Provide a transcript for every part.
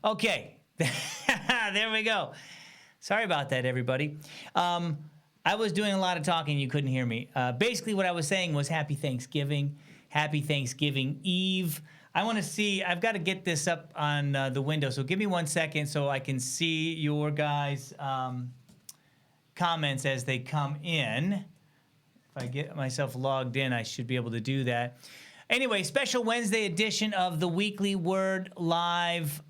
Okay, there we go. Sorry about that, everybody. I was doing a lot of talking. You couldn't hear me. Basically, what I was saying was Happy Thanksgiving. Happy Thanksgiving Eve. I want to see, I've got to get this up on the window. So give me 1 second so I can see your guys' comments as they come in. If I get myself logged in, I should be able to do that. Anyway, special Wednesday edition of the Weekly Word Live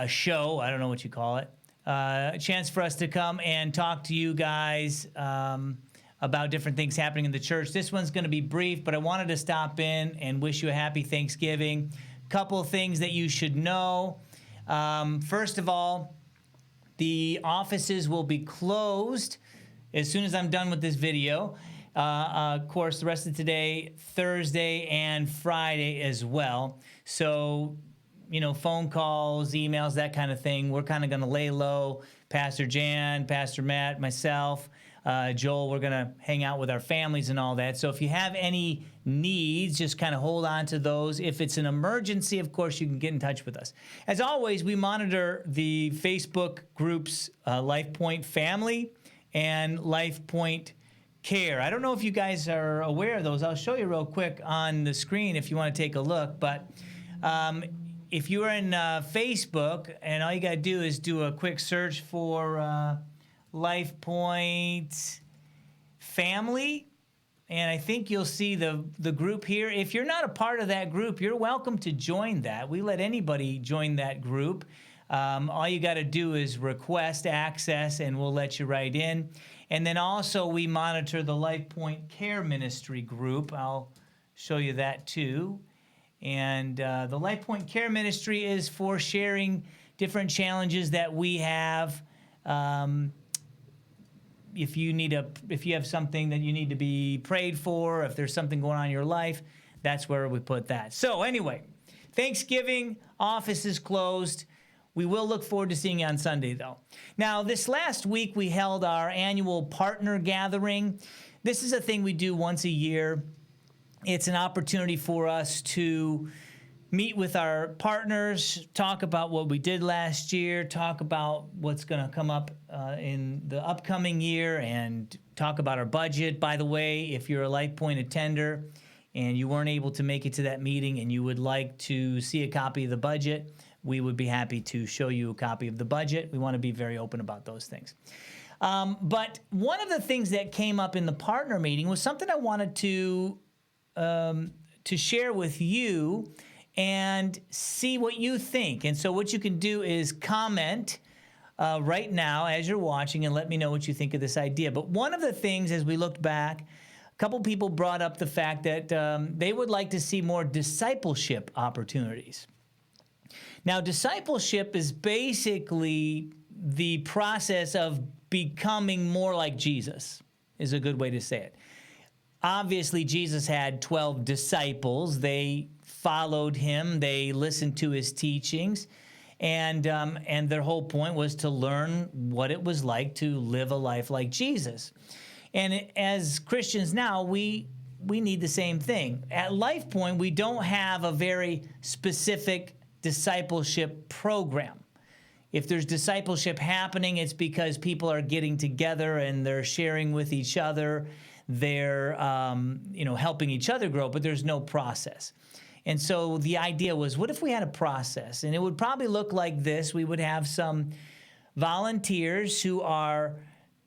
show. I don't know what you call it. A chance for us to come and talk to you guys about different things happening in the church. This one's going to be brief, but I wanted to stop in and wish you a happy Thanksgiving. Couple of things that you should know. First of all, the offices will be closed as soon as I'm done with this video. Of course, the rest of today, Thursday, and Friday as well. So, you know, phone calls, emails, that kind of thing. We're kind of going to lay low. Pastor Jan, Pastor Matt, myself, Joel, we're going to hang out with our families and all that. So if you have any needs, just kind of hold on to those. If it's an emergency, of course, you can get in touch with us. As always, we monitor the Facebook groups LifePoint Family and LifePoint Care. I don't know if you guys are aware of those. I'll show you real quick on the screen if you want to take a look. But if you're in Facebook, and all you got to do is do a quick search for LifePoint Family, and I think you'll see the group here. If you're not a part of that group, you're welcome to join that. We let anybody join that group. All you got to do is request access, and we'll let you right in. And then also we monitor the LifePoint Care Ministry group. I'll show you that too. And the LifePoint Care Ministry is for sharing different challenges that we have. If you have something that you need to be prayed for, if there's something going on in your life, that's where we put that. So anyway, Thanksgiving, office is closed. We will look forward to seeing you on Sunday, though. Now, this last week, we held our annual partner gathering. This is a thing we do once a year. It's an opportunity for us to meet with our partners, talk about what we did last year, talk about what's going to come up in the upcoming year, and talk about our budget. By the way, if you're a LifePoint attender and you weren't able to make it to that meeting and you would like to see a copy of the budget, we would be happy to show you a copy of the budget. We want to be very open about those things. But one of the things that came up in the partner meeting was something I wanted to share with you and see what you think. And so what you can do is comment right now as you're watching and let me know what you think of this idea. But one of the things, as we looked back, a couple people brought up the fact that they would like to see more discipleship opportunities. Now, discipleship is basically the process of becoming more like Jesus, is a good way to say it. Obviously, Jesus had 12 disciples. They followed him. They listened to his teachings. And their whole point was to learn what it was like to live a life like Jesus. And as Christians now, we need the same thing. At LifePoint, we don't have a very specific discipleship program. If there's discipleship happening, it's because people are getting together and they're sharing with each other. They're helping each other grow, but there's no process. And so the idea was, what if we had a process? And it would probably look like this. We would have some volunteers who are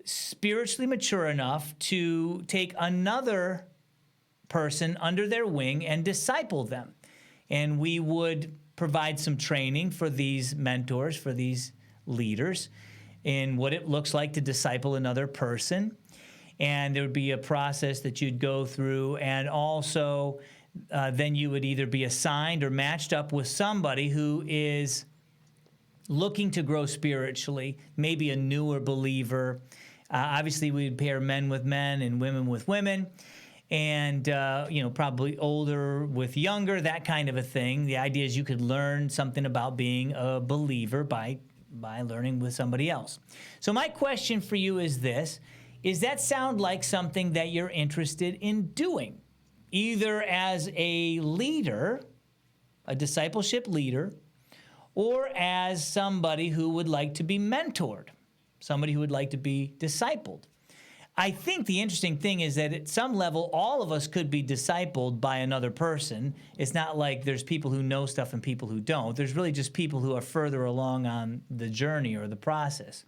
spiritually mature enough to take another person under their wing and disciple them. And we would provide some training for these mentors, for these leaders, in what it looks like to disciple another person. And there would be a process that you'd go through, and also then you would either be assigned or matched up with somebody who is looking to grow spiritually, maybe a newer believer. Obviously, we'd pair men with men and women with women. And, probably older with younger, that kind of a thing. The idea is you could learn something about being a believer by learning with somebody else. So my question for you is this. Does that sound like something that you're interested in doing? Either as a leader, a discipleship leader, or as somebody who would like to be mentored, somebody who would like to be discipled. I think the interesting thing is that at some level, all of us could be discipled by another person. It's not like there's people who know stuff and people who don't. There's really just people who are further along on the journey or the process.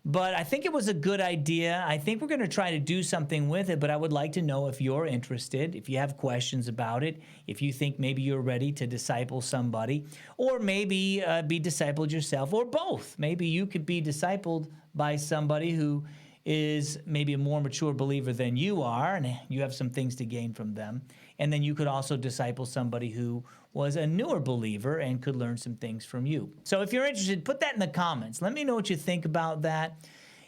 But I think it was a good idea. I think we're going to try to do something with it, but I would like to know if you're interested, if you have questions about it, if you think maybe you're ready to disciple somebody, or maybe be discipled yourself, or both. Maybe you could be discipled by somebody who is maybe a more mature believer than you are, and you have some things to gain from them. And then you could also disciple somebody who was a newer believer and could learn some things from you. So if you're interested, put that in the comments. Let me know what you think about that,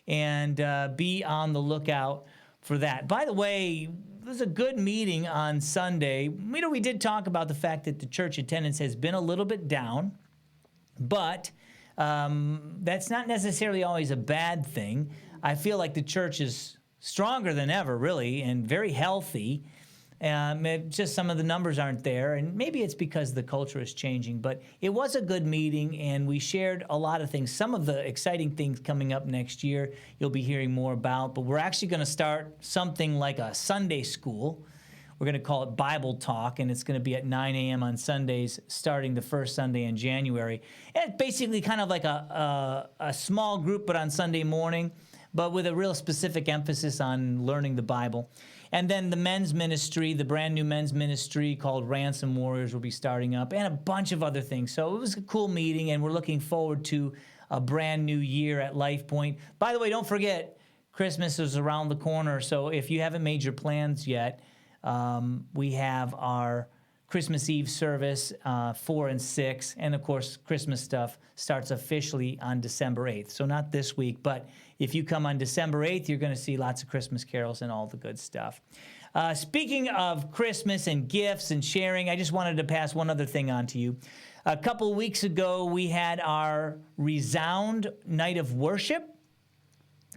and be on the lookout for that. By the way, it was a good meeting on Sunday. We did talk about the fact that the church attendance has been a little bit down, but that's not necessarily always a bad thing. I feel like the church is stronger than ever, really, and very healthy. Just some of the numbers aren't there, and maybe it's because the culture is changing, but it was a good meeting, and we shared a lot of things. Some of the exciting things coming up next year you'll be hearing more about, but we're actually going to start something like a Sunday school. We're going to call it Bible Talk, and it's going to be at 9 a.m. on Sundays, starting the first Sunday in January. And it's basically kind of like a small group, but on Sunday morning, but with a real specific emphasis on learning the Bible. And then the men's ministry, the brand new men's ministry called Ransom Warriors, will be starting up, and a bunch of other things. So it was a cool meeting, and we're looking forward to a brand new year at Life Point. By the way, don't forget, Christmas is around the corner, so if you haven't made your plans yet, we have our Christmas Eve service, 4 and 6, and of course, Christmas stuff starts officially on December 8th. So not this week, but if you come on December 8th, you're going to see lots of Christmas carols and all the good stuff. Speaking of Christmas and gifts and sharing, I just wanted to pass one other thing on to you. A couple of weeks ago, we had our Resound Night of Worship,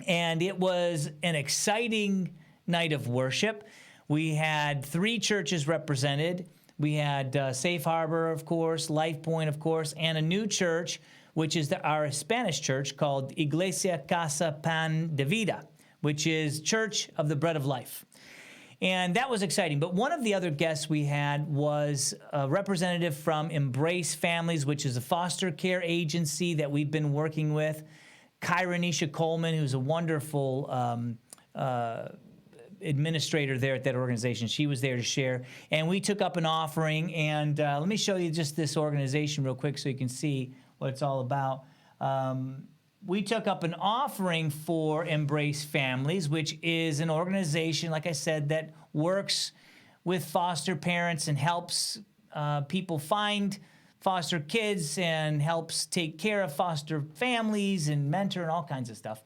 and it was an exciting night of worship. We had 3 churches represented. We had Safe Harbor, of course, Life Point, of course, and a new church, which is our Spanish church called Iglesia Casa Pan de Vida, which is Church of the Bread of Life. And that was exciting. But one of the other guests we had was a representative from Embrace Families, which is a foster care agency that we've been working with. Kyranisha Coleman, who's a wonderful administrator there at that organization. She was there to share. And we took up an offering. And let me show you just this organization real quick so you can see what it's all about. We took up an offering for Embrace Families, which is an organization, like I said, that works with foster parents and helps people find foster kids and helps take care of foster families and mentor and all kinds of stuff.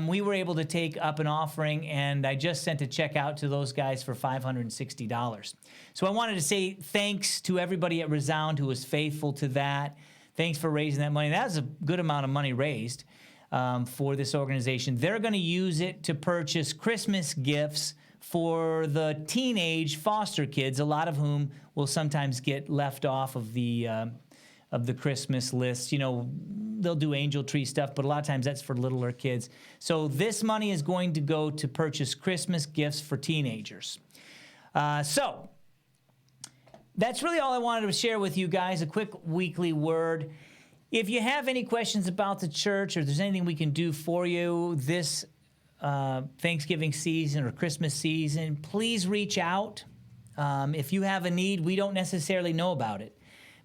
We were able to take up an offering, and I just sent a check out to those guys for $560. So I wanted to say thanks to everybody at Resound who was faithful to that. Thanks for raising that money. That was a good amount of money raised for this organization. They're going to use it to purchase Christmas gifts for the teenage foster kids, a lot of whom will sometimes get left off of the Christmas list. You know, they'll do angel tree stuff, but a lot of times that's for littler kids. So this money is going to go to purchase Christmas gifts for teenagers. So that's really all I wanted to share with you guys, a quick weekly word. If you have any questions about the church, or if there's anything we can do for you this Thanksgiving season or Christmas season, please reach out. If you have a need, we don't necessarily know about it.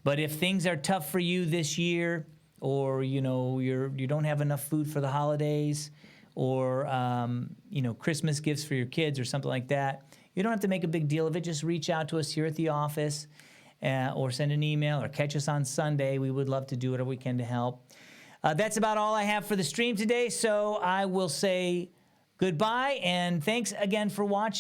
But if things are tough for you this year, or you don't have enough food for the holidays, or Christmas gifts for your kids or something like that, you don't have to make a big deal of it. Just reach out to us here at the office, or send an email, or catch us on Sunday. We would love to do whatever we can to help. That's about all I have for the stream today, so I will say goodbye, and thanks again for watching.